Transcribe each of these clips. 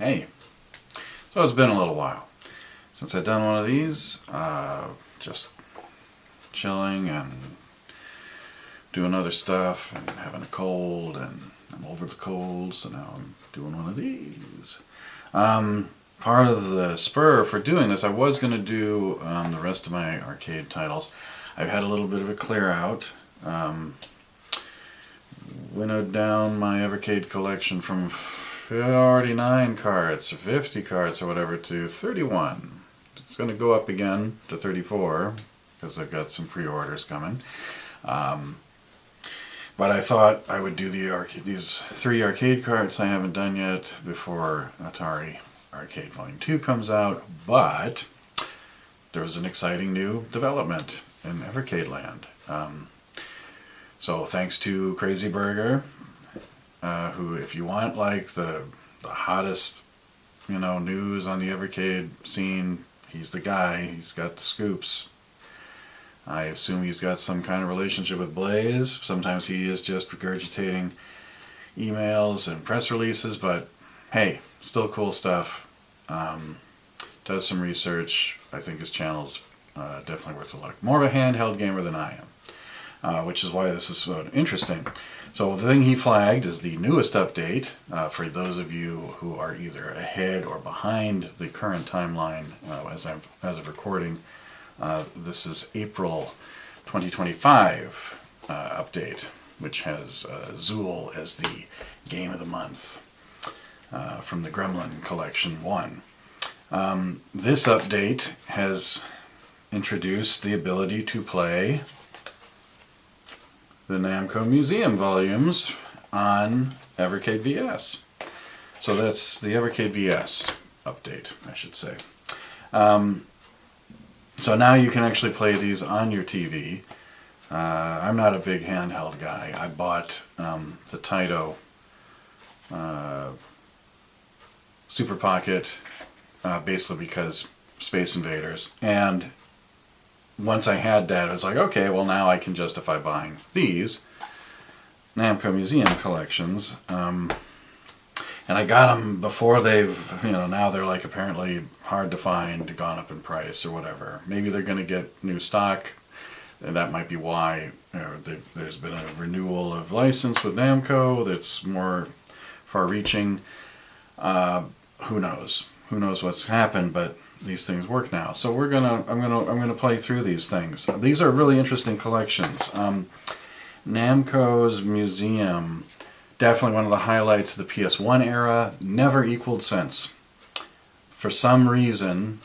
Hey, so it's been a little while since I've done one of these. Just chilling and doing other stuff and having a cold, and I'm over the cold, so now I'm doing one of these. Part of the spur for doing this, I was going to do the rest of my arcade titles. I've had a little bit of a clear out. Winnowed down my Evercade collection from 49 cards or 50 cards or whatever to 31. It's going to go up again to 34 because I've got some pre-orders coming. But I thought I would do these 3 arcade cards I haven't done yet before Atari Arcade Volume 2 comes out. But there was an exciting new development in Evercade land. So thanks to Crazy Burger, who, if you want like the hottest, news on the Evercade scene, he's the guy. He's got the scoops. I assume he's got some kind of relationship with Blaze. Sometimes he is just regurgitating emails and press releases, but hey, still cool stuff. Does some research. I think his channel's definitely worth a look. More of a handheld gamer than I am, which is why this is so interesting. So the thing he flagged is the newest update. For those of you who are either ahead or behind the current timeline as of recording, this is April 2025 update, which has Zool as the game of the month from the Gremlin Collection 1. This update has introduced the ability to play the Namco Museum volumes on Evercade VS. So that's the Evercade VS update, I should say. So now you can actually play these on your TV. I'm not a big handheld guy. I bought the Taito Super Pocket basically because Space Invaders, and once I had that, I was like, okay, well now I can justify buying these Namco Museum collections. And I got them before they've, now they're like apparently hard to find, gone up in price or whatever. Maybe they're going to get new stock, and that might be why there's been a renewal of license with Namco that's more far-reaching. Who knows? Who knows what's happened? But these things work now. So I'm gonna play through these things. These are really interesting collections. Namco's Museum, definitely one of the highlights of the PS1 era, never equaled since. For some reason,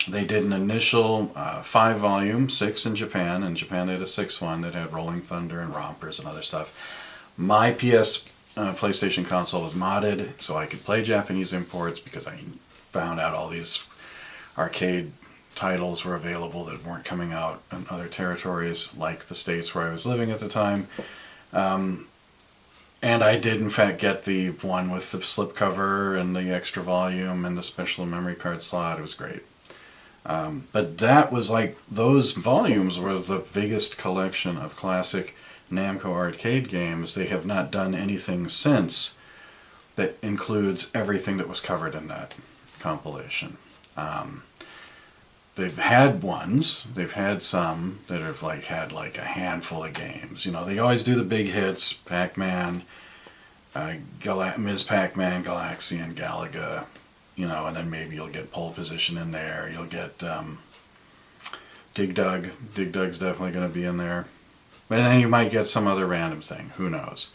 they did an initial 5-volume, 6 in Japan. In Japan they had a 6th one that had Rolling Thunder and Rompers and other stuff. My PlayStation console was modded, so I could play Japanese imports because I found out all these arcade titles were available that weren't coming out in other territories, like the States where I was living at the time. And I did in fact get the one with the slipcover and the extra volume and the special memory card slot. It was great. But that was like, those volumes were the biggest collection of classic Namco arcade games. They have not done anything since that includes everything that was covered in that compilation. They've had ones, they've had some that have had a handful of games. They always do the big hits: Pac-Man, Ms. Pac-Man, Galaxian, Galaga, and then maybe you'll get Pole Position in there. You'll get Dig Dug. Dig Dug's definitely going to be in there. And then you might get some other random thing. Who knows?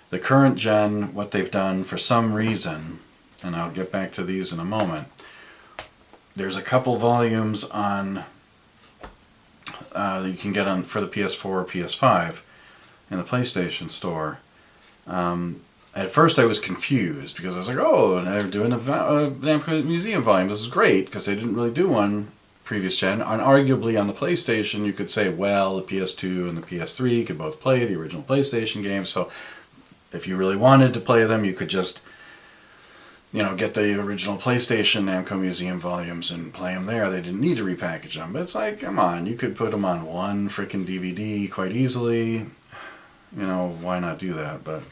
The current gen, what they've done for some reason, and I'll get back to these in a moment, there's a couple volumes on you can get on for the PS4 or PS5 in the PlayStation Store. At first I was confused because I was like, oh, and they're doing a Namco Museum volume. This is great because they didn't really do one previous gen. And arguably on the PlayStation you could say, well, the PS2 and the PS3 could both play the original PlayStation games, so if you really wanted to play them you could just get the original PlayStation Namco Museum volumes and play them there. They didn't need to repackage them. But it's like, come on, you could put them on one frickin' DVD quite easily. Why not do that? But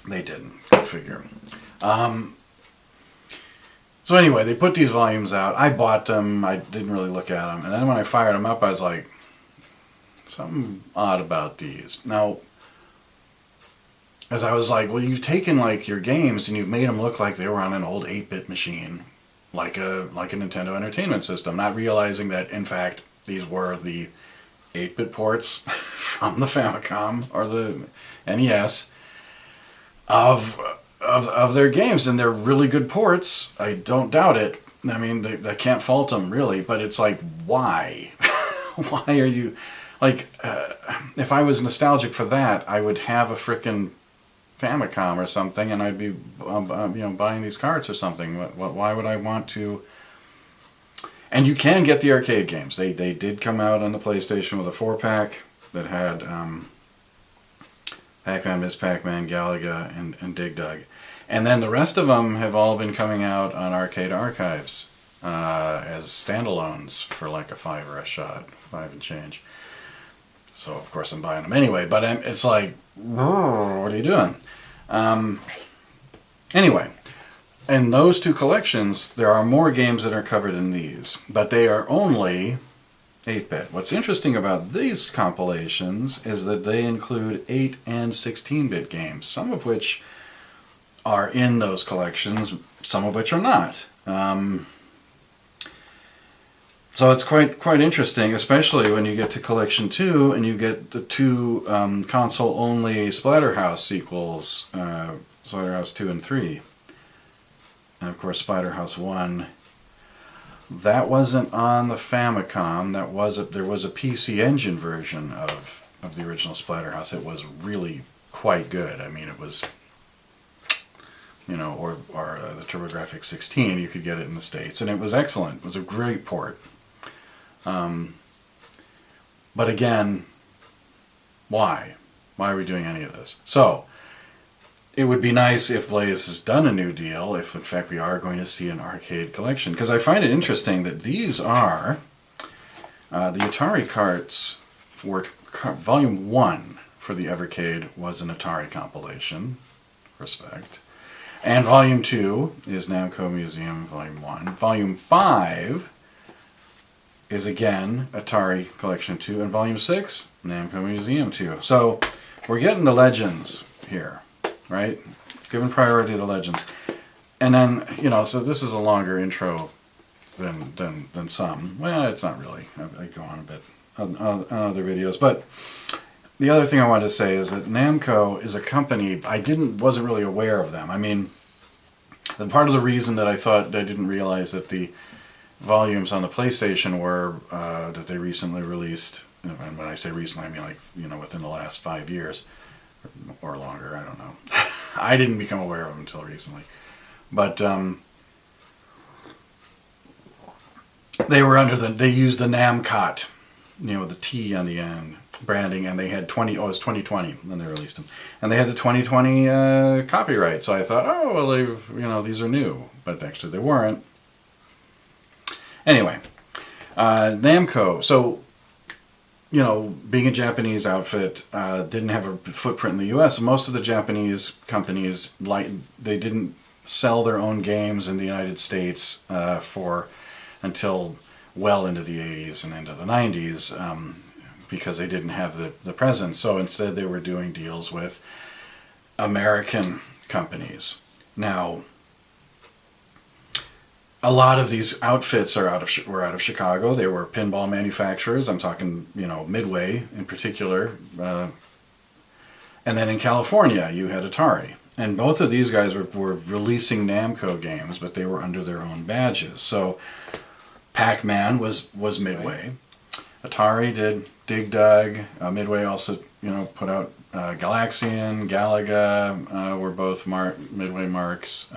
They didn't. Go figure. So anyway, they put these volumes out. I bought them. I didn't really look at them. And then when I fired them up, I was like, something odd about these. Now, as I was like, well, you've taken like your games and you've made them look like they were on an old 8-bit machine, like a Nintendo Entertainment System, not realizing that, in fact, these were the 8-bit ports from the Famicom or the NES of their games, and they're really good ports. I don't doubt it. I mean, I can't fault them really, but it's like, why? Why are you like? If I was nostalgic for that, I would have a frickin' Famicom or something, and I'd be buying these carts or something. Why would I want to? And you can get the arcade games. They did come out on the PlayStation with a 4-pack that had Pac-Man, Miss Pac-Man, Galaga, and Dig Dug. And then the rest of them have all been coming out on Arcade Archives as standalones for like a $5 a shot, $5 and change. So of course I'm buying them anyway. But it's like, what are you doing? Anyway, in those two collections, there are more games that are covered in these, but they are only 8-bit. What's interesting about these compilations is that they include 8 and 16-bit games, some of which are in those collections, some of which are not. So it's quite interesting, especially when you get to Collection 2 and you get the two console-only Splatterhouse sequels, Splatterhouse 2 and 3. And of course Splatterhouse 1. That wasn't on the Famicom. There was a PC Engine version of the original Splatterhouse. It was really quite good. I mean, it was, or the TurboGrafx 16. You could get it in the States, and it was excellent. It was a great port. But again, why? Why are we doing any of this? So, it would be nice if Blaze has done a new deal, if in fact we are going to see an arcade collection. Because I find it interesting that these are the Atari carts for Volume 1 for the Evercade was an Atari compilation. Respect. And Volume 2 is Namco Museum Volume 1. Volume 5 is again Atari Collection 2. And Volume 6, Namco Museum 2. So we're getting the legends here. Right? Giving priority to legends. And then, so this is a longer intro than some. Well, it's not really. I go on a bit on other videos. But the other thing I wanted to say is that Namco is a company, I wasn't really aware of them. I mean, part of the reason that I didn't realize that the volumes on the PlayStation were, that they recently released, and when I say recently, I mean like, within the last 5 years. Or longer, I don't know. I didn't become aware of them until recently. But they used the Namcot, the T on the end branding, and they had it was 2020 when they released them. And they had the 2020 copyright. So I thought, oh, well, these are new. But actually they weren't. Anyway, Namco. So, being a Japanese outfit, didn't have a footprint in the U.S. Most of the Japanese companies, they didn't sell their own games in the United States until well into the 80s and into the 90s, because they didn't have the presence. So instead they were doing deals with American companies. Now, a lot of these outfits were out of Chicago. They were pinball manufacturers. I'm talking, Midway in particular. And then in California, you had Atari. And both of these guys were releasing Namco games, but they were under their own badges. So Pac-Man was Midway. Atari did Dig Dug. Midway also, put out Galaxian, Galaga were both Midway marks.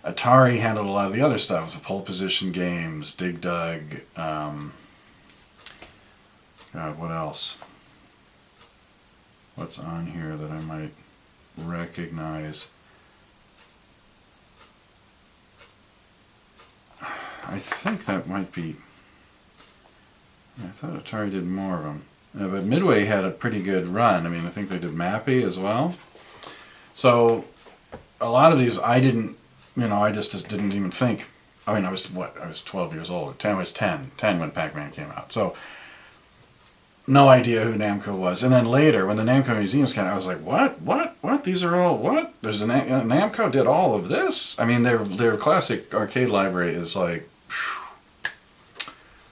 Atari handled a lot of the other stuff, the pole position games, Dig Dug, God, what else? What's on here that I might recognize? I think that might be, I thought Atari did more of them. But Midway had a pretty good run. I mean, I think they did Mappy as well. So a lot of these I didn't, I just didn't even think. I mean, I was 12 years old. I was 10 when Pac-Man came out. So no idea who Namco was. And then later, when the Namco Museums came out, I was like, what? These are all, what? There's Namco did all of this? I mean, their classic arcade library is like,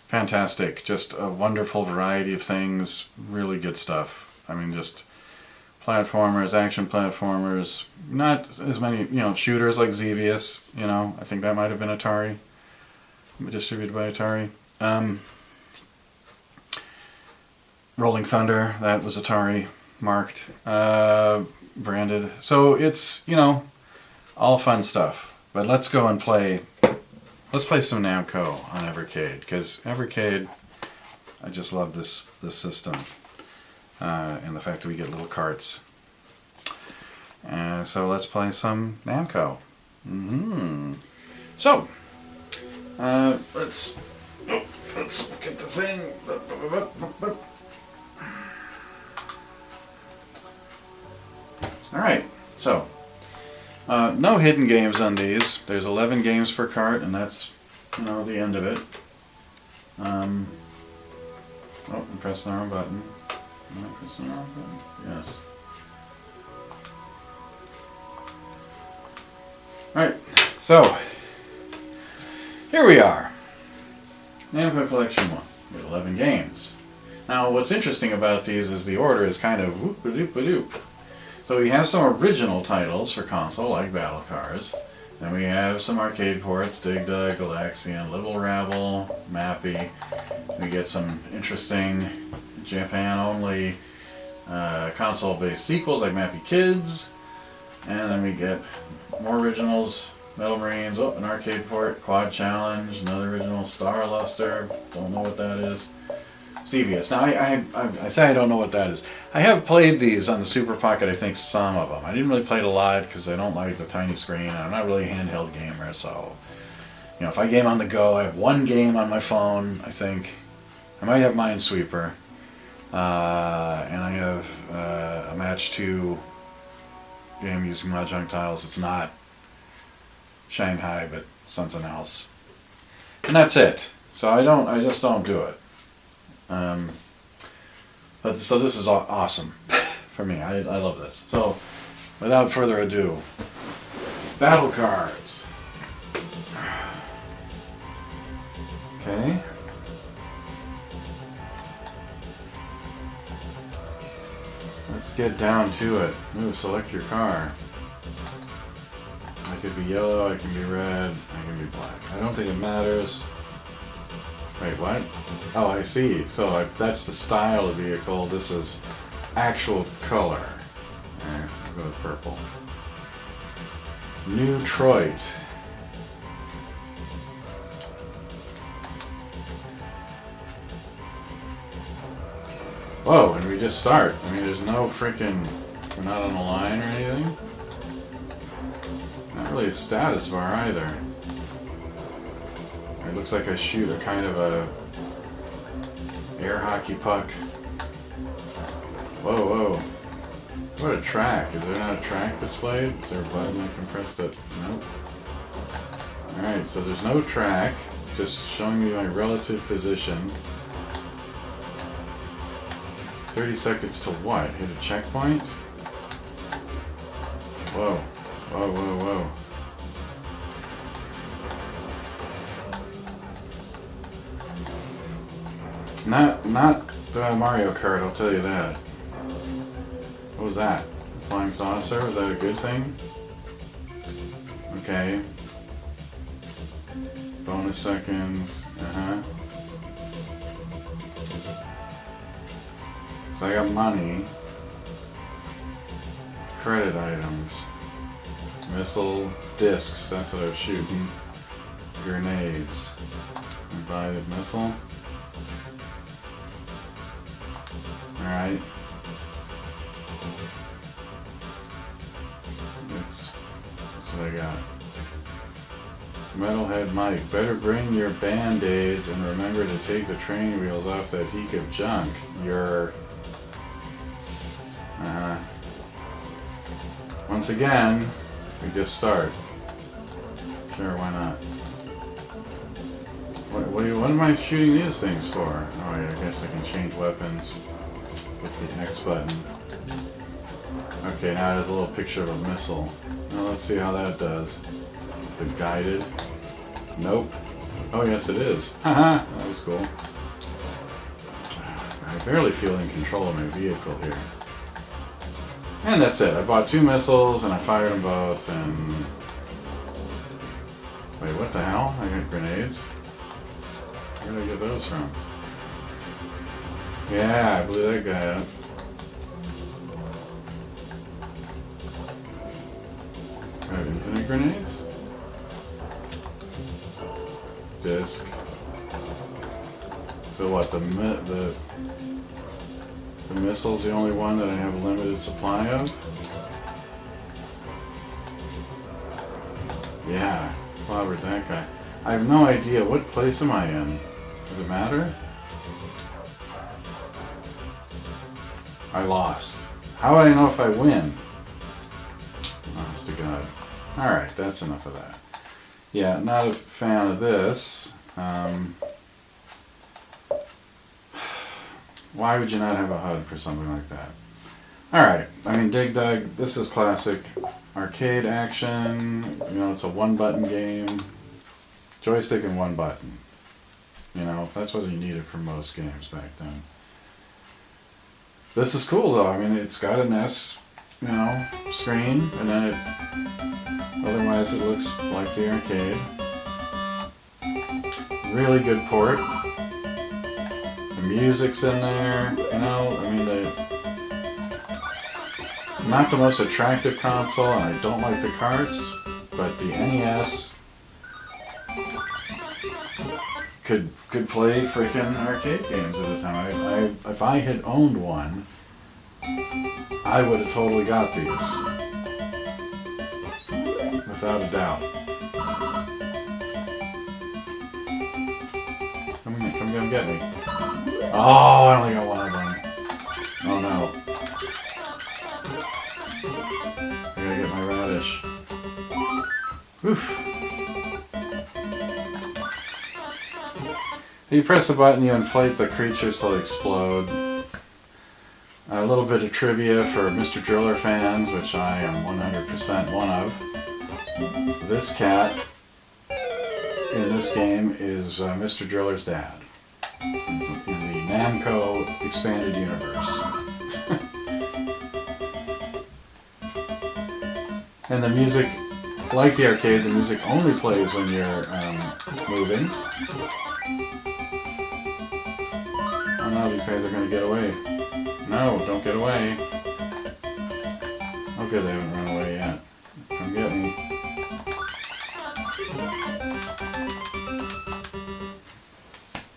fantastic. Just a wonderful variety of things. Really good stuff. I mean, just platformers, action platformers. Not as many, shooters like Xevious. I think that might have been Atari. Distributed by Atari. Rolling Thunder, that was Atari marked, branded. So it's, all fun stuff. But let's go and play some Namco on Evercade, because Evercade, I just love this system. And the fact that we get little carts. So let's play some Namco. So, let's get the thing. Alright, so, no hidden games on these. There's 11 games per cart, and that's, the end of it. I'm pressing the wrong button. Am I pressing the wrong button? Yes. Alright, so, here we are. Namco Collection 1, with 11 games. Now, what's interesting about these is the order is kind of whoop-a-doop-a-doop. So we have some original titles for console, like Battle Cars. Then we have some arcade ports, Dig Dug, Galaxian, Libble Rabble, Mappy. We get some interesting Japan-only console-based sequels like Mappy Kids. And then we get more originals, Metal Marines, an arcade port, Quad Challenge, another original, Star Luster, don't know what that is. Xevious. Now, I say I don't know what that is. I have played these on the Super Pocket, I think some of them. I didn't really play it a lot because I don't like the tiny screen, and I'm not really a handheld gamer, so... if I game on the go, I have one game on my phone, I think. I might have Minesweeper. And I have a Match 2 game using Mahjong tiles. It's not Shanghai, but something else. And that's it. So I just don't do it. So this is awesome for me. I love this. So, without further ado, Battle Cars. Okay. Let's get down to it. Ooh, select your car. I could be yellow, I can be red, I can be black. I don't think it matters. Wait, what? Oh, I see. So that's the style of vehicle. This is actual color. I'll go with purple. Neutroid. Whoa, and we just start. I mean, there's no freaking... We're not on a line or anything. Not really a status bar either. It looks like I shoot a kind of a air hockey puck. Whoa. What a track. Is there not a track displayed? Is there a button I can press that? Nope. Alright, so there's no track. Just showing me my relative position. 30 seconds to what? Hit a checkpoint? Whoa. Not Mario Kart, I'll tell you that. What was that? Flying saucer? Was that a good thing? Okay. Bonus seconds. So I got money. Credit items. Missile discs, that's what I was shooting. Grenades. And buy the missile. Alright. That's what I got. Metalhead Mike, better bring your band-aids and remember to take the training wheels off that heap of junk. Your... 1 once again, we just start. Sure, why not? What am I shooting these things for? Oh, yeah, I guess I can change weapons with the X button. Okay, now it has a little picture of a missile. Now let's see how that does. The guided. Nope. Oh, yes, it is. Haha, that was cool. I barely feel in control of my vehicle here. And that's it. I bought 2 missiles and I fired them both and... Wait, what the hell? I got grenades? Where did I get those from? Yeah, I blew that guy up. I have infinite grenades? Disc. So what, the missile's the only one that I have a limited supply of? Yeah, clobbered that guy. I have no idea, what place am I in? Does it matter? I lost. How would I know if I win? Honest to God. Alright, that's enough of that. Yeah, not a fan of this. Why would you not have a HUD for something like that? Alright, I mean, Dig Dug, this is classic arcade action. You know, it's a one-button game. Joystick and one button. You know, that's what you needed for most games back then. This is cool though. I mean, it's got an S, you know, screen, and then it, otherwise it looks like the arcade. Really good port. The music's in there, you know, I mean, not the most attractive console, and I don't like the carts, but the NES could play freaking arcade games at the time. If I had owned one, I would have totally got these. Without a doubt. Come get me. Oh, I only got one of them. Oh no. I gotta get my radish. Oof. You press the button, you inflate the creatures till they explode. A little bit of trivia for Mr. Driller fans, which I am 100% one of. This cat in this game is Mr. Driller's dad in the Namco expanded universe. And the music, like the arcade, the music only plays when you're moving. Oh no, these guys are going to get away. No, don't get away. Oh good, they haven't run away yet. Come get me.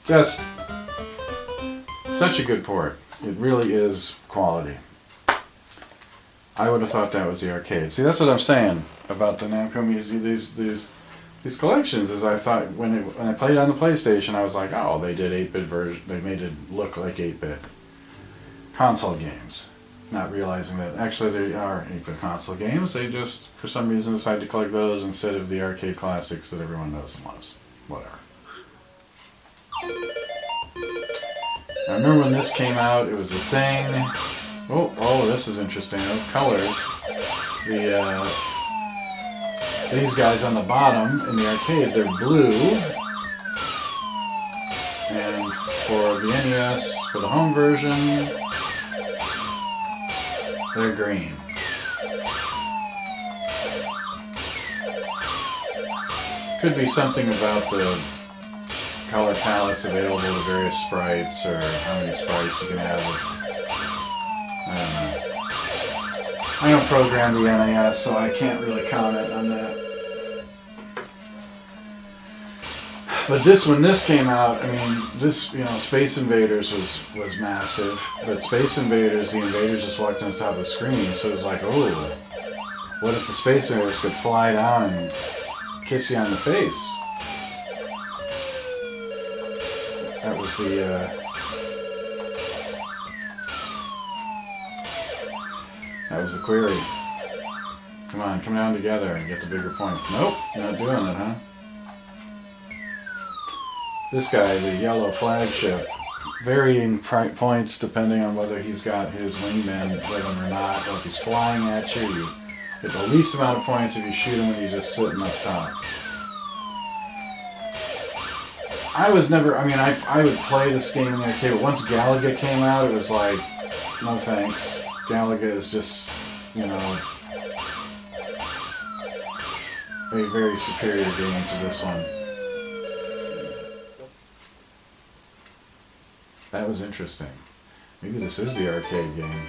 Just such a good port. It really is quality. I would have thought that was the arcade. See, that's what I'm saying about the Namco Museum. These collections, is I thought when I played on the PlayStation, I was like, oh, they did 8-bit version. They made it look like 8-bit console games, not realizing that actually they are 8-bit console games. They just, for some reason, decided to collect those instead of the arcade classics that everyone knows and loves. Whatever. I remember when this came out, it was a thing. Oh, this is interesting. Those colors. These guys on the bottom in the arcade, they're blue. And for the NES, for the home version, they're green. Could be something about the color palettes available to various sprites, or how many sprites you can have. I don't know. I don't program the NES, so I can't really comment on that. But when this came out, I mean, this, you know, Space Invaders was massive. But Space Invaders, the invaders just walked on the top of the screen, so it was like, oh, what if the Space Invaders could fly down and kiss you on the face? That was the query. Come on, come down together and get the bigger points. Nope, not doing it, huh? This guy, the yellow flagship, varying points depending on whether he's got his wingman with him or not, or if he's flying at you. You get the least amount of points if you shoot him when he's just sitting up top. I was never, I mean, I would play this game in the arcade, but once Galaga came out, it was like, no thanks. Galaga is just, you know, a very superior game to this one. That was interesting. Maybe this is the arcade game.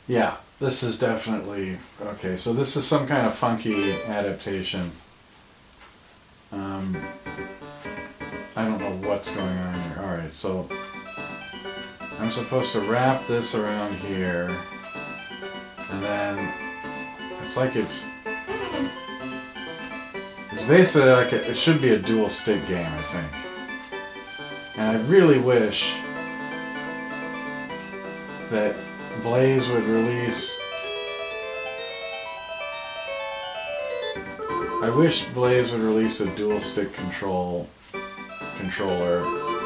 Yeah, this is definitely... Okay, so this is some kind of funky adaptation. I don't know what's going on here. Alright, so... I'm supposed to wrap this around here. And then... It's like it's basically like it should be a dual stick game, I think. And I really wish that Blaze would release... I wish Blaze would release a dual stick controller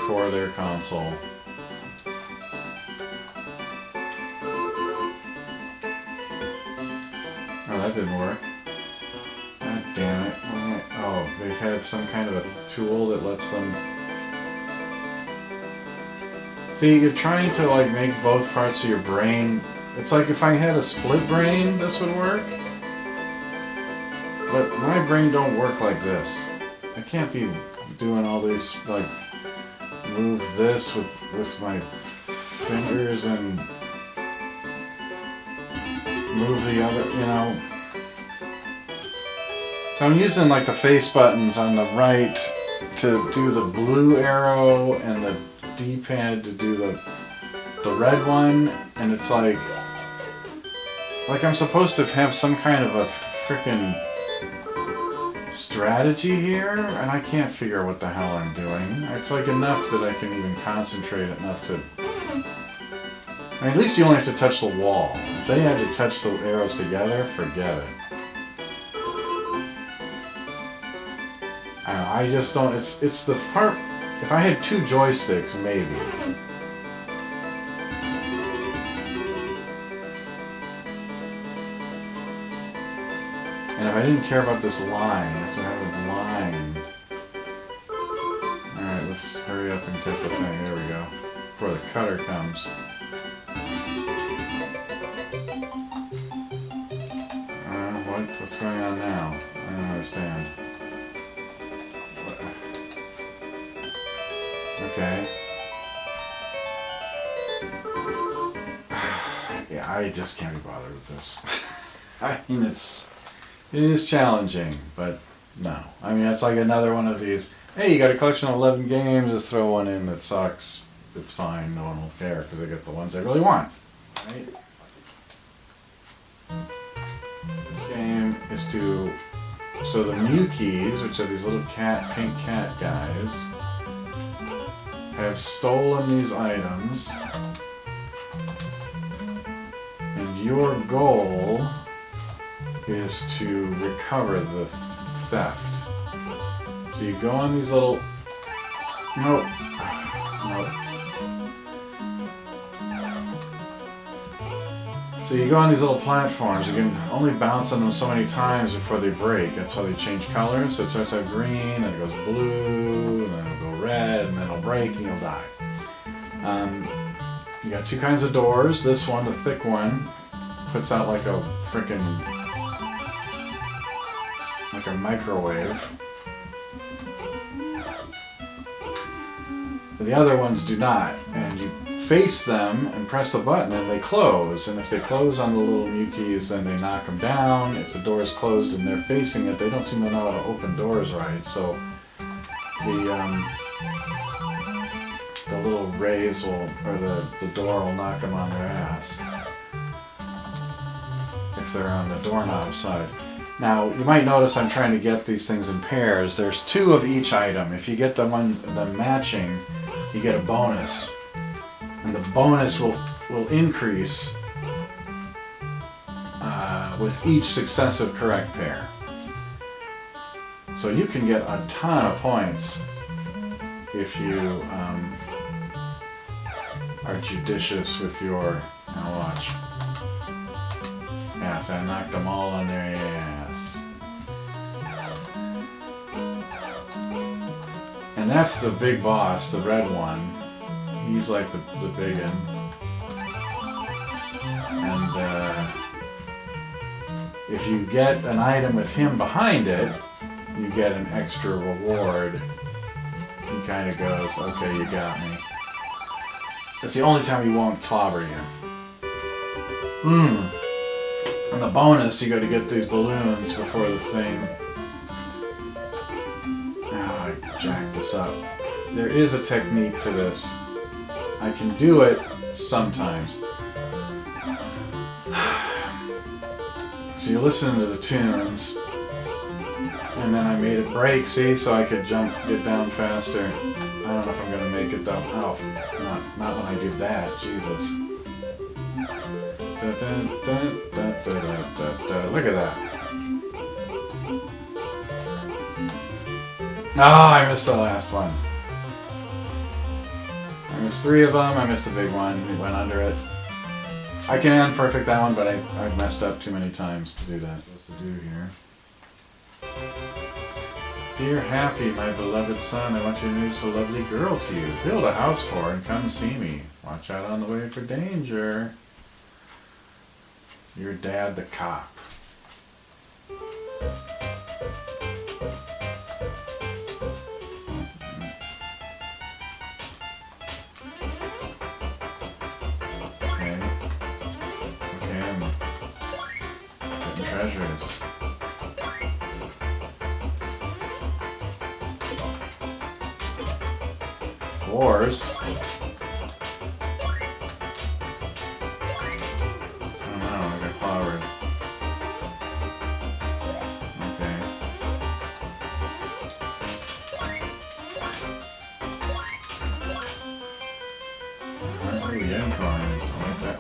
for their console. Oh, that didn't work. God damn it. Oh, they have some kind of a tool that lets them... See, you're trying to like make both parts of your brain... It's like if I had a split brain, this would work. But my brain don't work like this. I can't be doing all these, like, move this with my fingers and move the other, you know. So I'm using like the face buttons on the right to do the blue arrow and the D-pad to do the red one, and it's like I'm supposed to have some kind of a frickin' strategy here, and I can't figure out what the hell I'm doing. It's like enough that I can even concentrate enough to... I mean, at least you only have to touch the wall. If they had to touch the arrows together, forget it. I don't know, I just don't... It's the part... If I had two joysticks, maybe. And if I didn't care about this line, I have to have a line. Alright, let's hurry up and get the thing. There we go. Before the cutter comes. What's going on now? I don't understand. Okay. Yeah, I just can't be bothered with this. I mean, it is challenging, but no. I mean, it's like another one of these, hey, you got a collection of 11 games, just throw one in that sucks. It's fine, no one will care, because they get the ones they really want. Right? This game is to... So the Mew keys, which are these little pink cat guys, have stolen these items, and your goal is to recover the theft. So you go on these little... Nope. Nope. So you go on these little platforms, you can only bounce on them so many times before they break. That's how they change colors. So it starts out green, and it goes blue, and then it'll go red, and then it'll break, and you'll die. You got two kinds of doors. This one, the thick one, puts out like a frickin' like a microwave. The other ones do not, and you face them and press the button and they close, and if they close on the little Mew keys, then they knock them down. If the door is closed and they're facing it, they don't seem to know how to open doors right, so the little rays will, or the door will knock them on their ass if they're on the doorknob side. Now, you might notice I'm trying to get these things in pairs. There's two of each item. If you get the matching, you get a bonus. And the bonus will increase with each successive correct pair. So you can get a ton of points if you are judicious with your... Now watch. Yes, I knocked them all on their ass. And that's the big boss, the red one. He's like the big one. And if you get an item with him behind it, you get an extra reward. He kind of goes, okay, you got me. That's the only time he won't clobber you. And the bonus, you got to get these balloons before the thing... Oh, I jacked this up. There is a technique to this. I can do it sometimes. So you're listening to the tunes, and then I made it break, see, so I could get down faster. I don't know if I'm gonna make it though. Oh, not when I do that, Jesus. Look at that. Oh, I missed the last one. I missed 3 of them, I missed the big one, we went under it. I can unperfect that one, but I've messed up too many times to do that. What's to do here? Dear Happy, my beloved son, I want to introduce a lovely girl to you. Build a house for her and come see me. Watch out on the way for danger. Your dad, the cop. Treasures. Wars. I don't know, I got clobbered. Okay. Yen coins. Like that.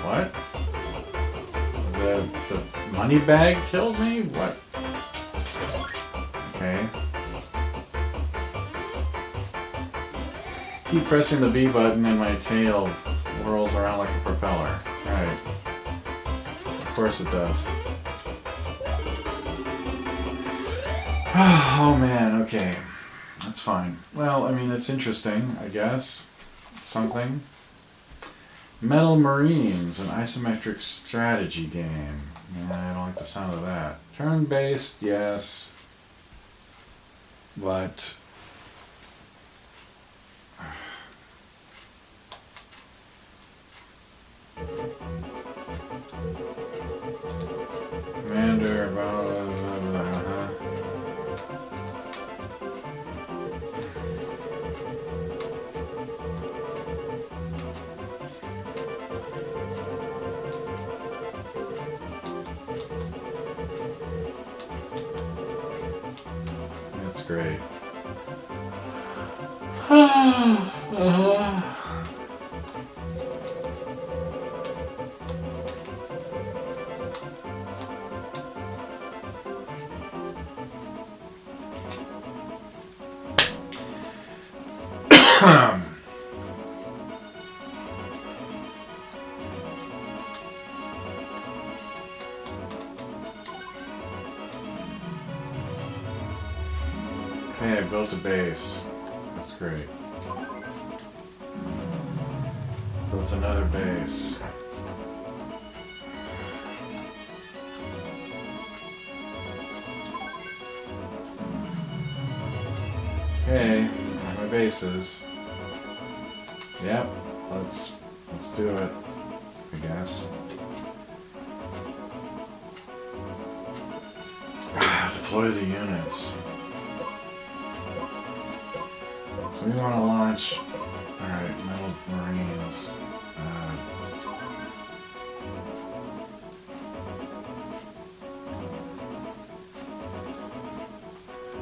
What? The money bag killed me? What? Okay. Keep pressing the B button and my tail whirls around like a propeller. Right. Of course it does. Oh man, okay. That's fine. Well, I mean, it's interesting, I guess. Something. Metal Marines, an isometric strategy game. Yeah, I don't like the sound of that. Turn-based, yes. But... Commander, blah, blah, blah, blah, That's great. Okay, I built a base. That's great. Built another base. Okay, my bases. Yep, let's do it, I guess. Deploy the units. So we want to launch. Alright, Metal Marines.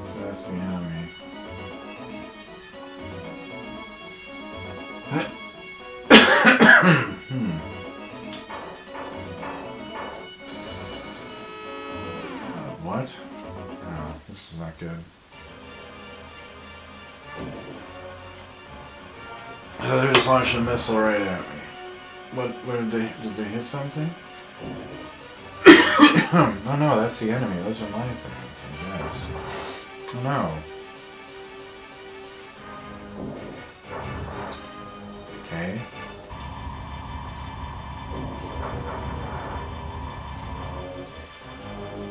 So that's the enemy. What? Oh, this is not good. Oh, they just launched a missile right at me. What did they hit something? Oh no, that's the enemy. Those are my things, I guess. Oh no. Okay.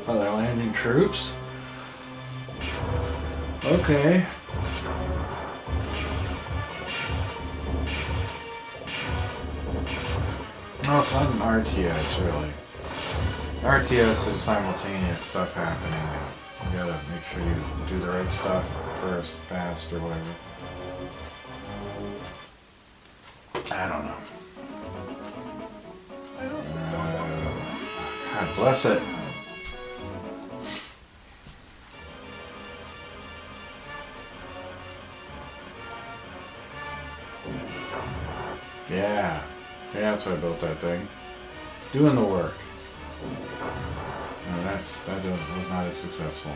Oh, they're landing troops? Okay. No, it's not an RTS, really. RTS is simultaneous stuff happening. You gotta make sure you do the right stuff first, fast, or whatever. I don't know. God bless it. Yeah. Yeah, that's why I built that thing. Doing the work. No, that was not as successful.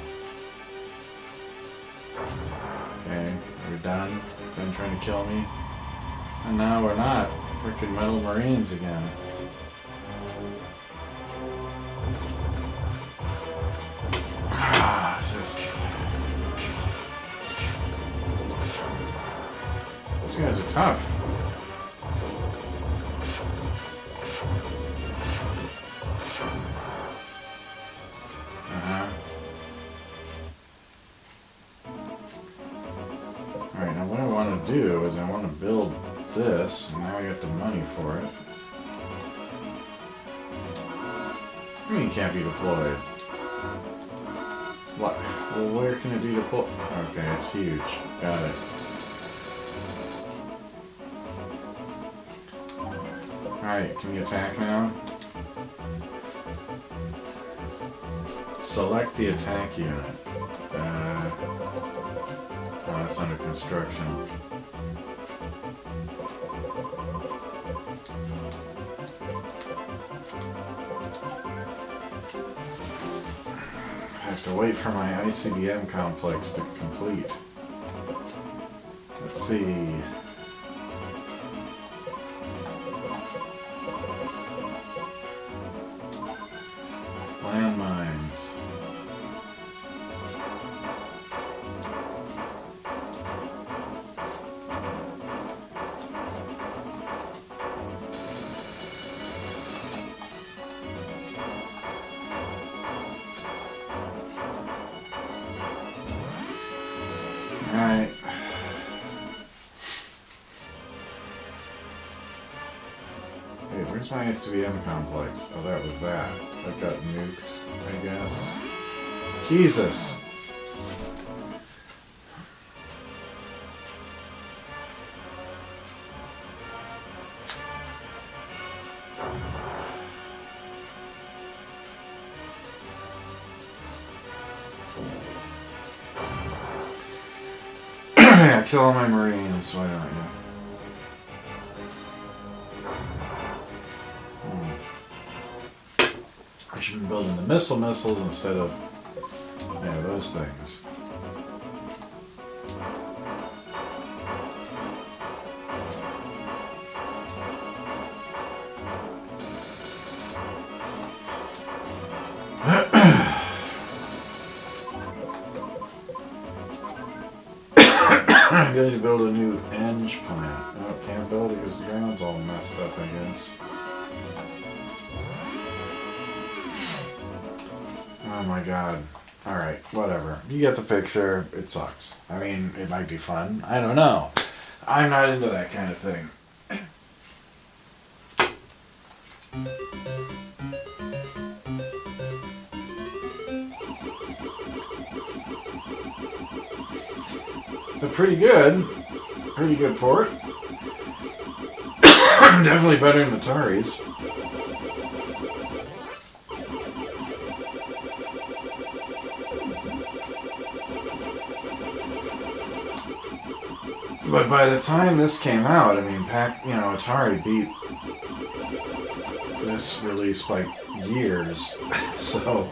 Okay, we're done. Been trying to kill me. And now we're not. Freaking metal marines again. Just... These guys are tough. Alright, now what I want to do is I want to build this, and now I got the money for it. I mean, it can't be deployed. What? Well, where can it be deployed? Okay, it's huge. Got it. Alright, can you attack now? Select the attack unit. Oh, that's under construction. I have to wait for my ICBM complex to complete. Let's see. Landmines. Alright. Hey, where's my ICBM complex? Oh, that was that. That got nuked, I guess. Jesus! Yeah, kill all my marines, why don't you? I should be building the missiles instead of, yeah, those things. I'm going to build a new eng plant. Oh, can't build it because the ground's all messed up, I guess. Oh my god. Alright, whatever. You get the picture. It sucks. I mean, it might be fun. I don't know. I'm not into that kind of thing. But pretty good. Pretty good port. Definitely better than Atari's. But by the time this came out, I mean, Atari beat this release by years, so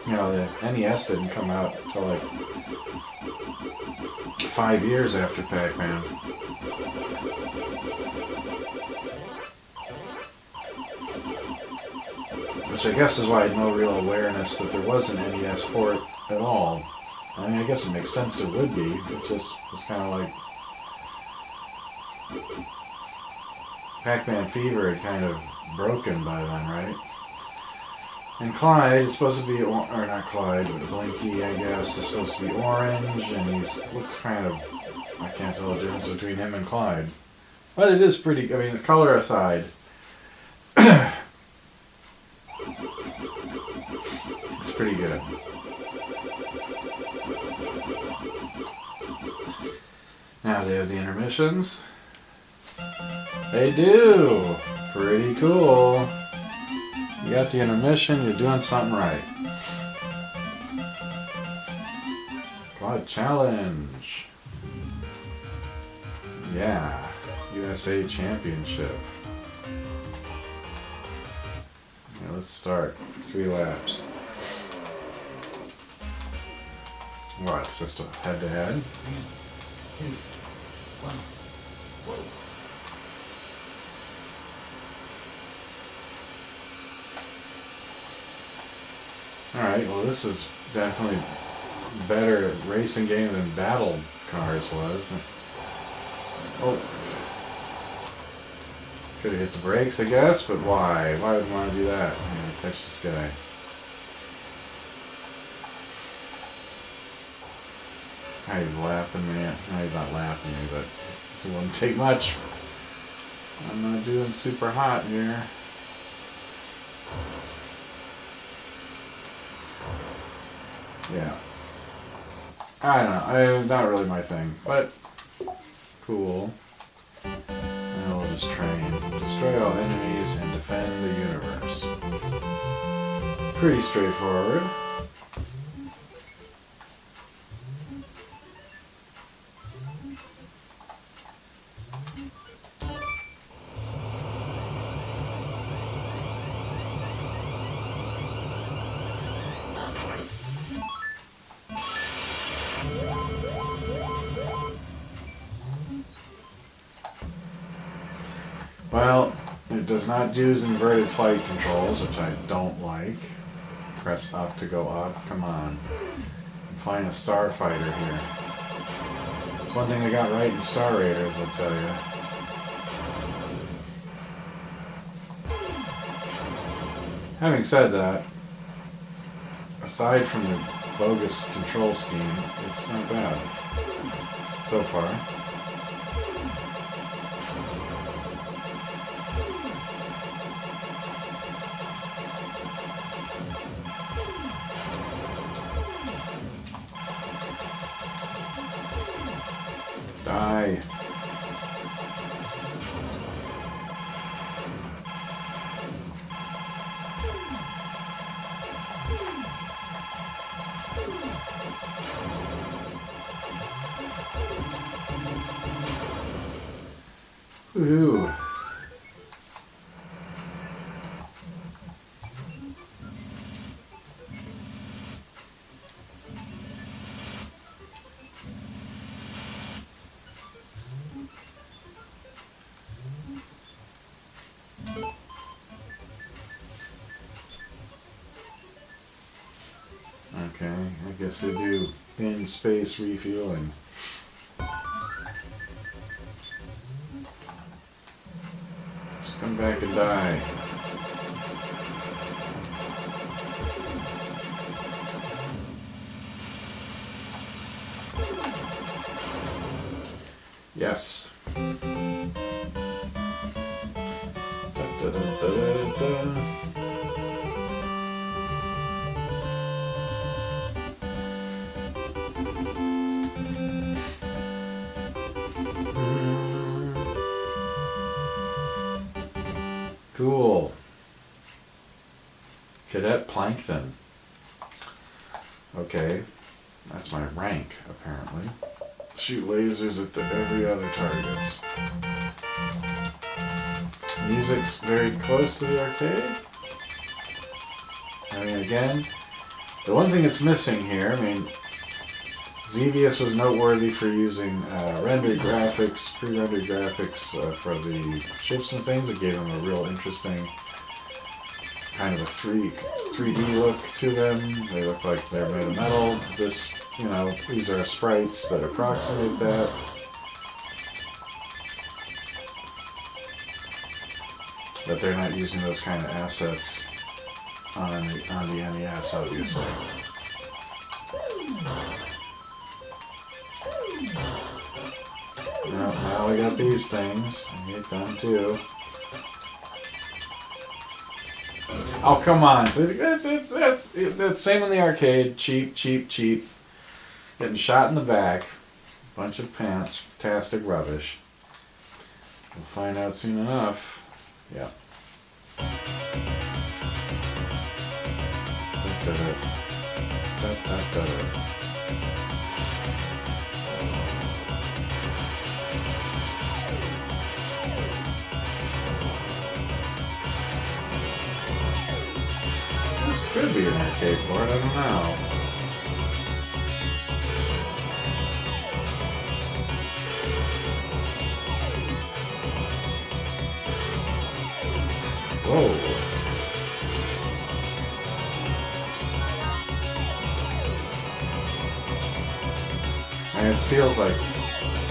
you know, the NES didn't come out until like 5 years after Pac-Man. Which I guess is why I had no real awareness that there was an NES port at all. I mean, I guess it makes sense there would be. It just was kind of like Pac-Man Fever had kind of broken by then, right? And Clyde is supposed to be, or not Clyde, but Blinky, I guess, is supposed to be orange, and he looks kind of, I can't tell the difference between him and Clyde. But it is pretty, I mean, the color aside, it's pretty good. Now, do they have the intermissions? They do! Pretty cool. You got the intermission, you're doing something right. Quad challenge. Yeah. USA Championship. Yeah, let's start. 3 laps. What? Just a head-to-head? Alright, well this is definitely a better racing game than Battle Cars was. Oh. Could have hit the brakes, I guess, but why? Why would I want to do that? I'm going to catch this guy. Ah, he's lapping me. No, he's not lapping me, but it wouldn't take much. I'm not doing super hot here. Yeah. I don't know. Not really my thing, but cool. And we'll just train. Destroy all enemies and defend the universe. Pretty straightforward. Well, it does not use inverted flight controls, which I don't like. Press up to go up. Come on. Find a starfighter here. It's one thing they got right in Star Raiders, I'll tell you. Having said that, aside from the bogus control scheme, it's not bad so far. Die. Woohoo. Okay, I guess they do in space refueling. Just come back and die. Yes. Da, da, da, da, da. Cool. Cadet Plankton. Okay, that's my rank, apparently. Shoot lasers at every other targets. Music's very close to the arcade. I mean, again, the one thing it's missing here, I mean, Xevious was noteworthy for using rendered graphics, pre-rendered graphics for the ships and things. It gave them a real interesting kind of a 3D look to them. They look like they're made of metal. This, you know, these are sprites that approximate that. But they're not using those kind of assets on the NES, obviously. Now we got these things. I hate them too. Oh, come on. It's same in the arcade. Cheap, cheap, cheap. Getting shot in the back. Bunch of pants-tastic rubbish. We'll find out soon enough. Yeah. This could be an arcade board, I don't know. Whoa. And it feels like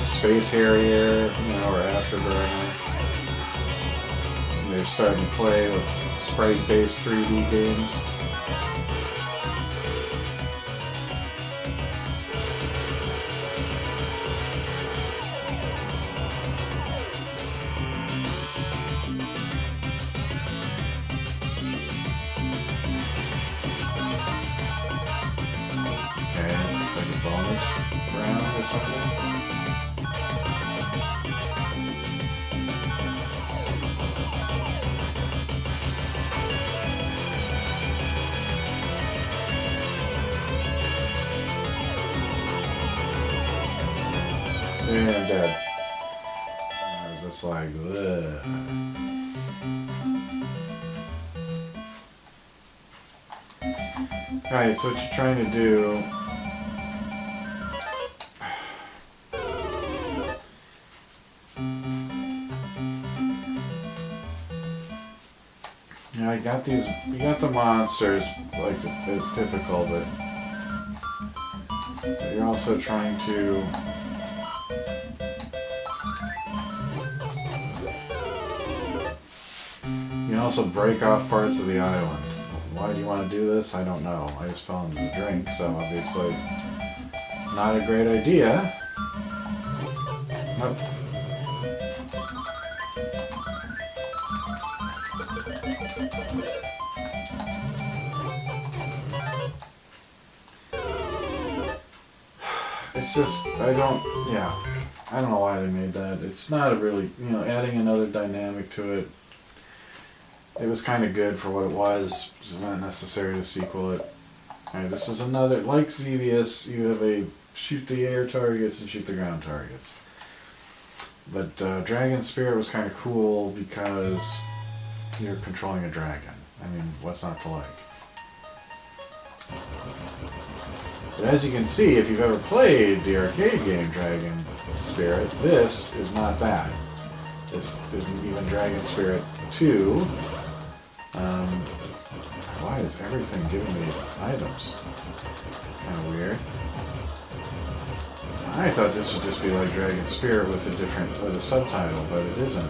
Space Harrier, you know, or Afterburner. They're starting to play with sprite-based 3D games. And I'm dead. I was just like, ugh. Alright, so what you're trying to do... Yeah, I got these, you got the monsters, like it's typical, but you're also trying to... You can also break off parts of the island. Why do you want to do this? I don't know. I just fell into the drink, so obviously not a great idea. Nope. It's just, I don't know why they made that. It's not a really, you know, adding another dynamic to it. It was kind of good for what it was. It's not necessary to sequel it. Alright, this is another, like Xevious, you have a shoot the air targets and shoot the ground targets. But Dragon Spirit was kind of cool because you're controlling a dragon. I mean, what's not to like? But as you can see, if you've ever played the arcade game Dragon Spirit, this is not bad. This isn't even Dragon Spirit 2. Why is everything giving me items? Kind of weird. I thought this would just be like Dragon Spirit with a subtitle, but it isn't.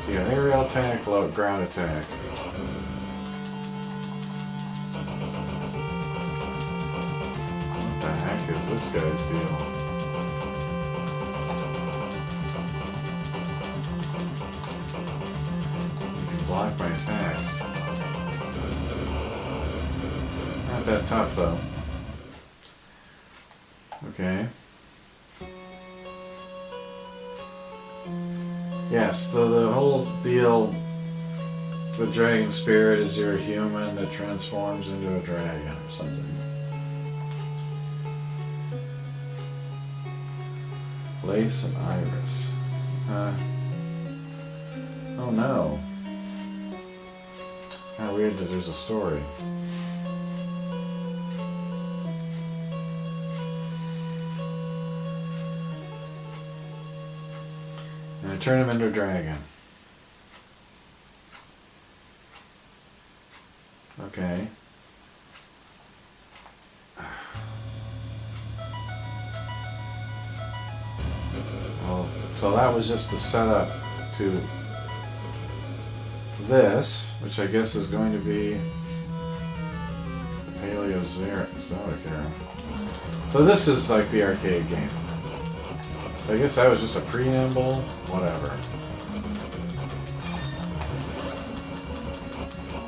So you got aerial attack, ground attack. What the heck is this guy's deal? Block my attacks. Not that tough though. Okay. Yes, so the whole deal with Dragon Spirit is you're a human that transforms into a dragon or something. Lace and Iris. Oh no. It's kind of weird that there's a story. And I turn him into a dragon. Okay. Well, so that was just the setup to this, which I guess is going to be the Paleozoic era. So this is like the arcade game. I guess that was just a preamble, whatever.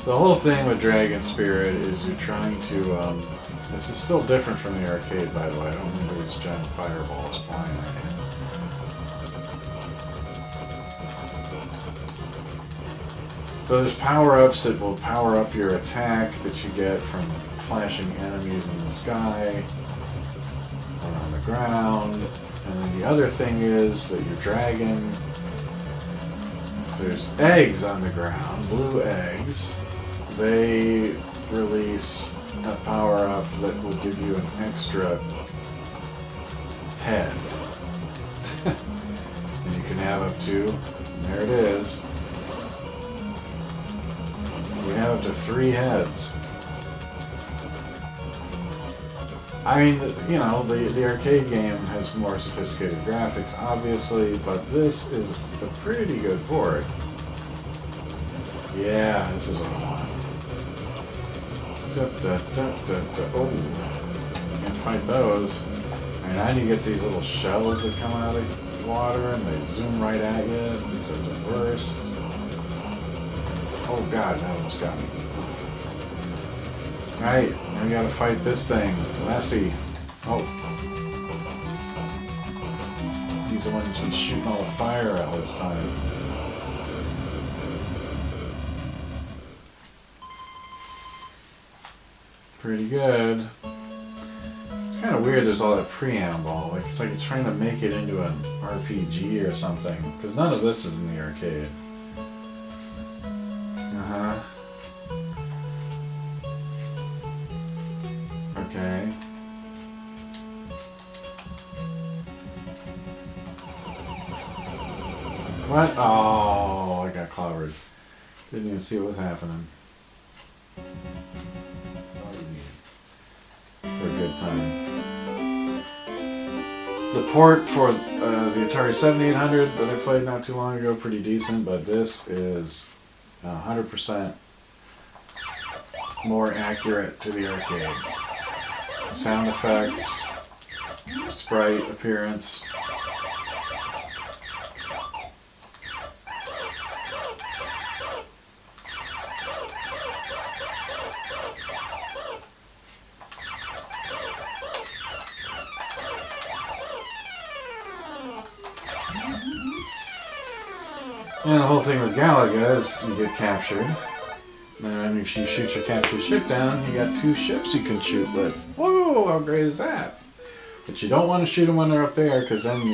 The whole thing with Dragon Spirit is you're trying to, this is still different from the arcade, by the way. I don't remember these giant fireballs flying right here. So there's power-ups that will power up your attack that you get from flashing enemies in the sky or on the ground. And then the other thing is that your dragon, there's eggs on the ground, blue eggs. They release a power-up that will give you an extra head. And you can have up to, there it is, you have up to 3 heads. I mean, you know, the arcade game has more sophisticated graphics, obviously, but this is a pretty good port. Yeah, this is what I want. Oh, can't fight those. And now you get these little shells that come out of the water and they zoom right at you. These are the worst. Oh god, that almost got me. Right, now we gotta fight this thing. Lassie. Oh. He's the one that's been shooting all the fire out this time. Pretty good. It's kind of weird there's all that preamble. Like, it's like it's trying to make it into an RPG or something. Because none of this is in the arcade. Uh-huh. Okay. What? Oh, I got clobbered. Didn't even see what was happening. For a good time. The port for the Atari 7800 that I played not too long ago, pretty decent, but this is 100% more accurate to the arcade. Sound effects, sprite appearance. And the whole thing with Galaga is you get captured. And if you shoot your captured ship down, you got 2 ships you can shoot with. Whoa, how great is that? But you don't want to shoot them when they're up there, because then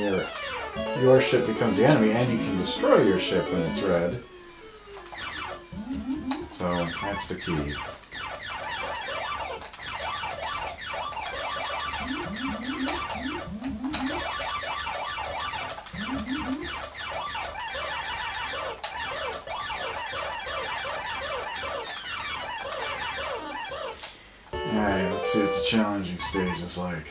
your ship becomes the enemy, and you can destroy your ship when it's red. So that's the key. Alright, let's see what the challenging stage is like.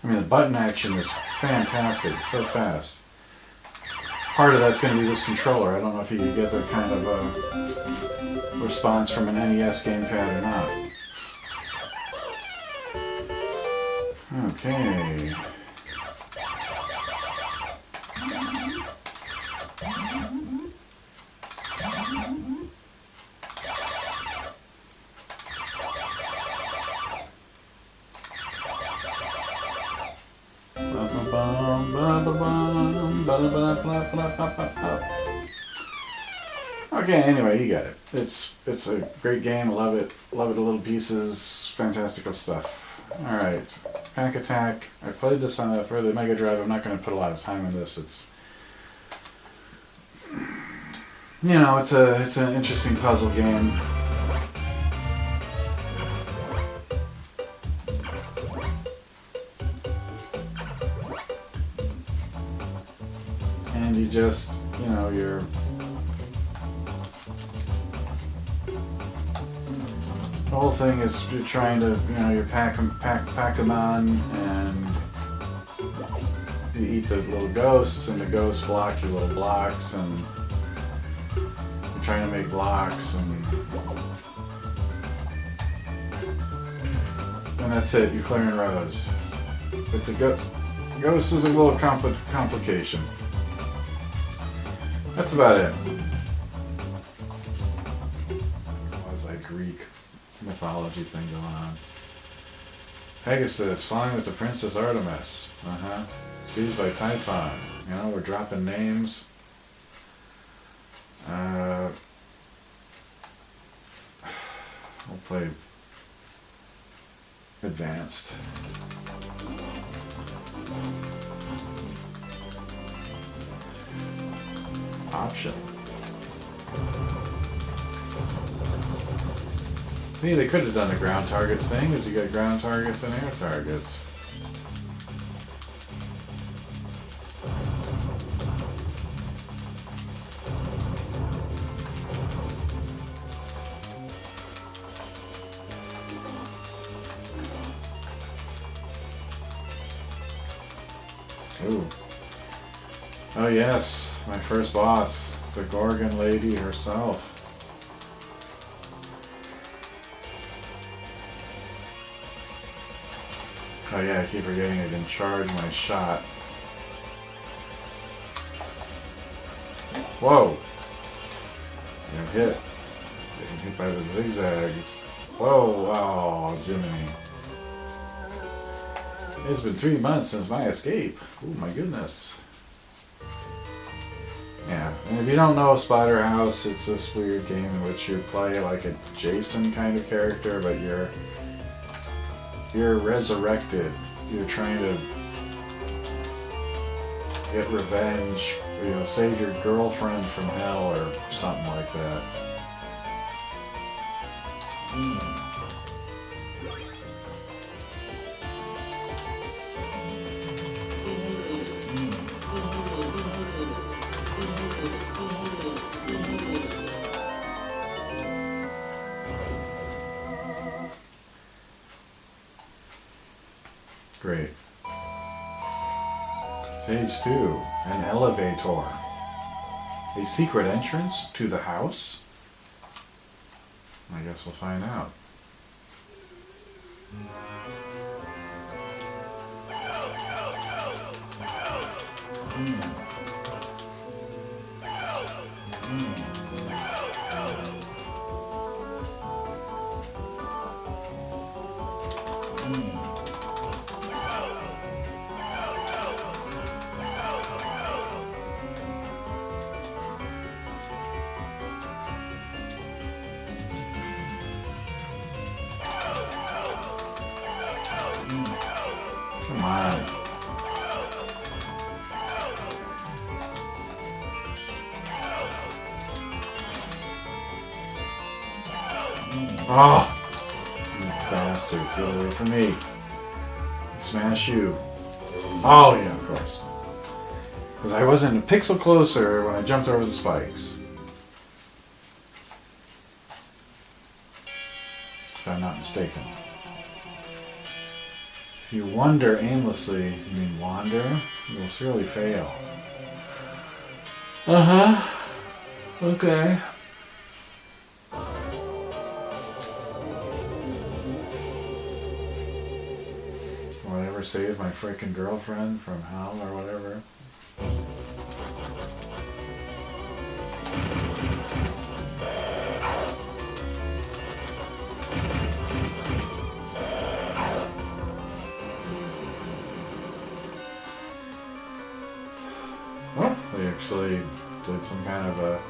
I mean, the button action is fantastic, it's so fast. Part of that's going to be this controller. I don't know if you can get that kind of response from an NES gamepad or not. Okay. Okay, anyway, you get it. It's a great game. I love it. Love it to little pieces. Fantastical stuff. Alright. Pack Attack. I played this on for the Mega Drive. I'm not going to put a lot of time in this. It's, you know, it's an interesting puzzle game. And you just, you know, you're the whole thing is you're trying to, you know, you pack them on, and you eat the little ghosts, and the ghosts block your little blocks, and you're trying to make blocks, and that's it. You're clearing rows. But the ghost is a little complication. That's about it. Was like Greek mythology thing going on. Pegasus, flying with the Princess Artemis. Seized by Typhon. You know, we're dropping names. We'll play advanced. Option. See, they could have done the ground targets thing, because you got ground targets and air targets. Ooh. Oh yes, my first boss, the Gorgon lady herself. Oh yeah, I keep forgetting I didn't charge my shot. Whoa! I'm hit. Getting hit by the zigzags. Whoa, wow, Jiminy. It's been 3 months since my escape. Oh my goodness. Yeah, and if you don't know Splatterhouse, it's this weird game in which you play like a Jason kind of character, but you're resurrected. You're trying to get revenge, you know, save your girlfriend from hell or something like that. Great. Stage 2, an elevator. A secret entrance to the house? I guess we'll find out. Come on. Oh! You bastards, get away from me. Smash you. Oh, yeah, of course. Because I wasn't a pixel closer when I jumped over the spikes. If I'm not mistaken. If you wander aimlessly, you mean wander, you'll surely fail. Okay. Will I ever save my frickin' girlfriend from hell or whatever? They actually did some kind of a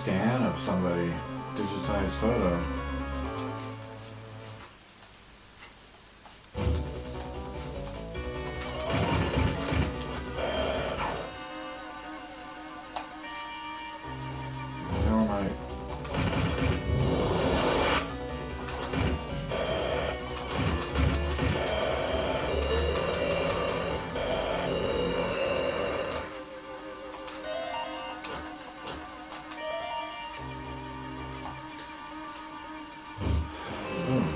scan of somebody, digitized photo.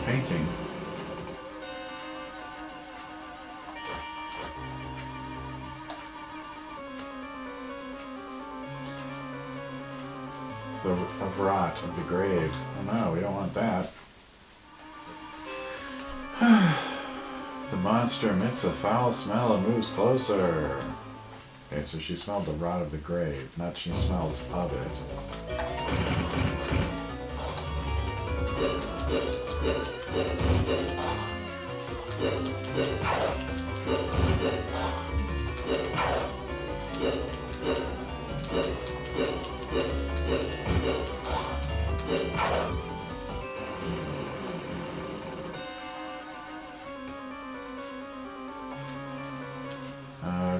Painting. Of rot of the grave. Oh no, we don't want that. The monster emits a foul smell and moves closer. Okay, so she smelled the rot of the grave, not she smells of it.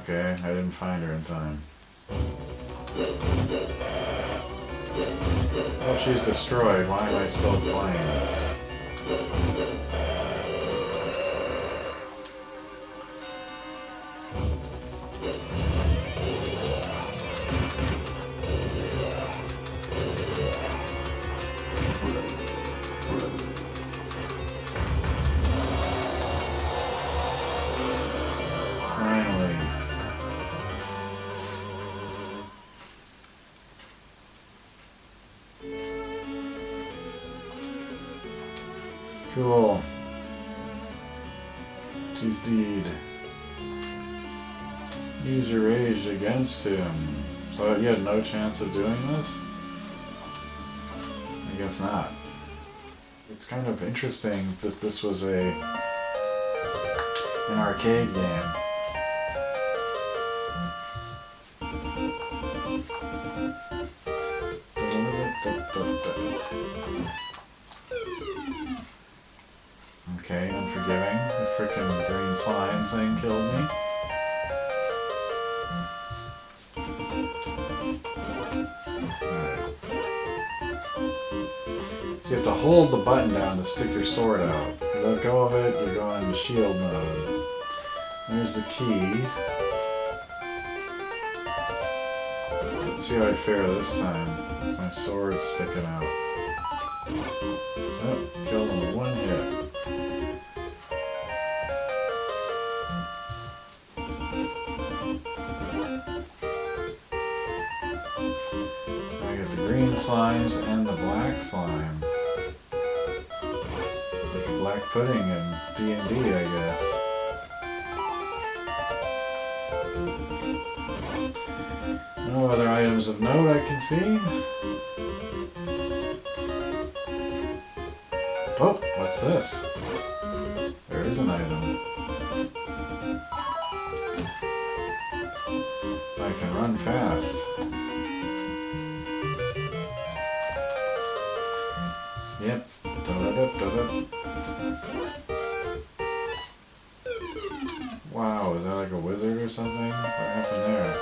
Okay, I didn't find her in time. Well, she's destroyed. Why am I still playing this? Finally. Cool. She's deed. User raged against him. So he had no chance of doing this? I guess not. It's kind of interesting that this was an arcade game. Okay, unforgiving. The frickin' green slime thing killed me. Alright. So you have to hold the button down to stick your sword out. If you let go of it, you're going into shield mode. There's the key. Let's see how I fare this time. My sword's sticking out. Oh, killed him with one hit. So I get the green slimes and the black slime. Like a black pudding in D&D, I guess. No other items of note I can see. Oh, what's this? There is an item. I can run fast. Yep. Wow, is that like a wizard or something? What happened there?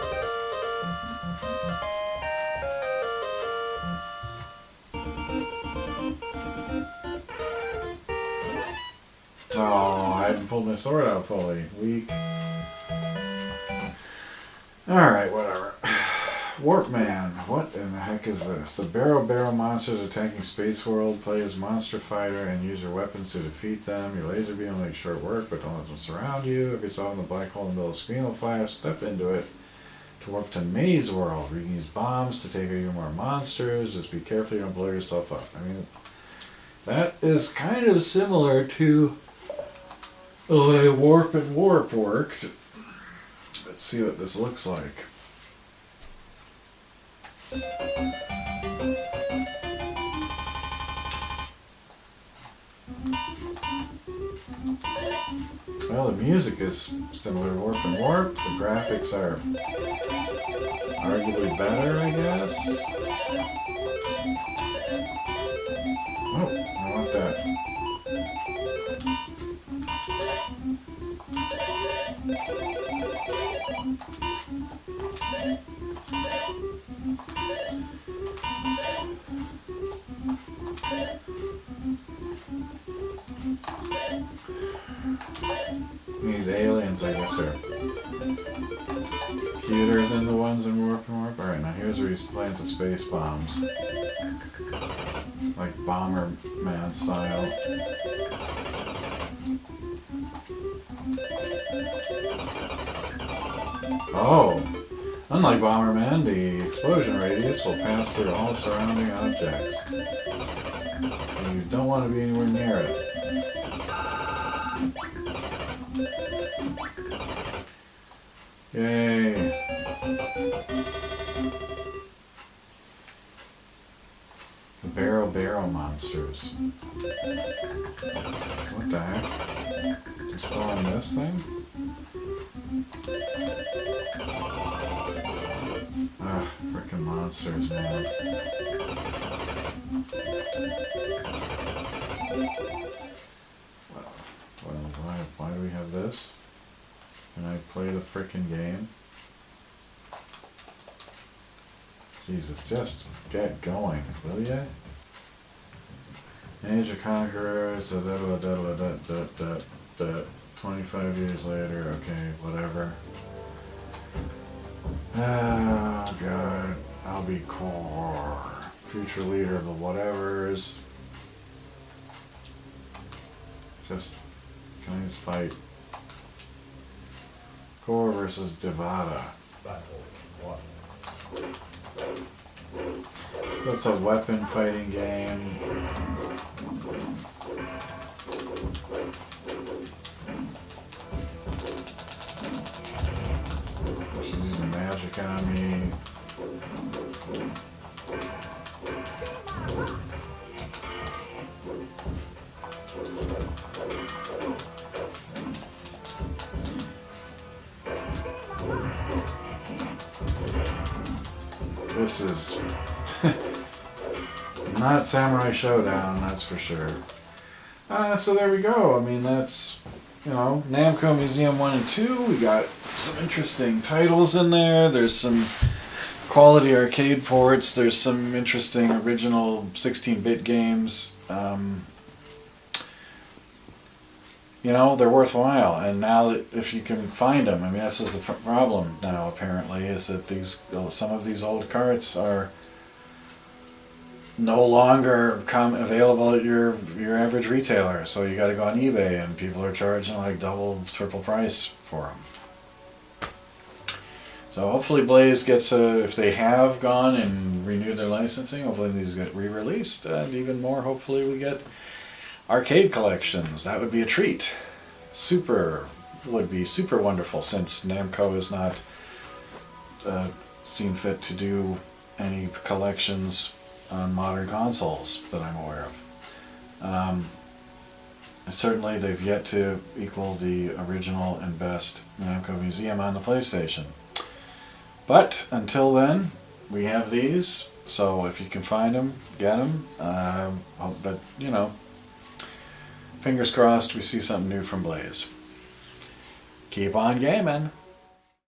Oh, I hadn't pulled my sword out fully. Weak. Alright, whatever. Warpman, what in the heck is this? The Barrow monsters attacking Space World. Play as Monster Fighter and use your weapons to defeat them. Your laser beam will make short work, but don't let them surround you. If you saw in the black hole in the middle of the screen will flash, step into it to warp to Maze World. You can use bombs to take out even more monsters. Just be careful you don't blow yourself up. I mean, that is kind of similar to the way Warp and Warp worked. Let's see what this looks like. Well, Well, the music is similar to Warp and Warp. The graphics are arguably better, I guess. Oh, I want that. These aliens, I guess, are cuter than the ones in Warp and Warp. Alright, now here's where he's planting space bombs. Like Bomberman style. Oh! Unlike Bomberman, the explosion radius will pass through all surrounding objects. And you don't want to be anywhere near it. Yay! The Barrow monsters. What the heck? They're still on this thing? Ah, frickin' monsters, man. Well, why do we have this? Can I play the frickin' game? Jesus, just get going, will ya? Age of Conquerors, 25 years later, okay, whatever. Oh god, I'll be core. Future leader of the whatevers. Just, can I just fight? Core versus Devada. That's a weapon fighting game. She's using magic on me. This is not Samurai Showdown, that's for sure. So there we go. I mean, that's, you know, Namco Museum 1 and 2. We got some interesting titles in there. There's some quality arcade ports. There's some interesting original 16-bit games. You know, they're worthwhile. And now that if you can find them, I mean, this is the problem now, apparently, is that some of these old carts are no longer available at your average retailer. So you got to go on eBay, and people are charging like double, triple price for them. So hopefully Blaze gets if they have gone and renewed their licensing, hopefully these get re-released, and even more, hopefully we get arcade collections. That would be a treat. Would be super wonderful, since Namco has not seen fit to do any collections on modern consoles that I'm aware of. Certainly they've yet to equal the original and best Namco Museum on the PlayStation. But until then, we have these, so if you can find them, get them. But, you know, fingers crossed we see something new from Blaze. Keep on gaming!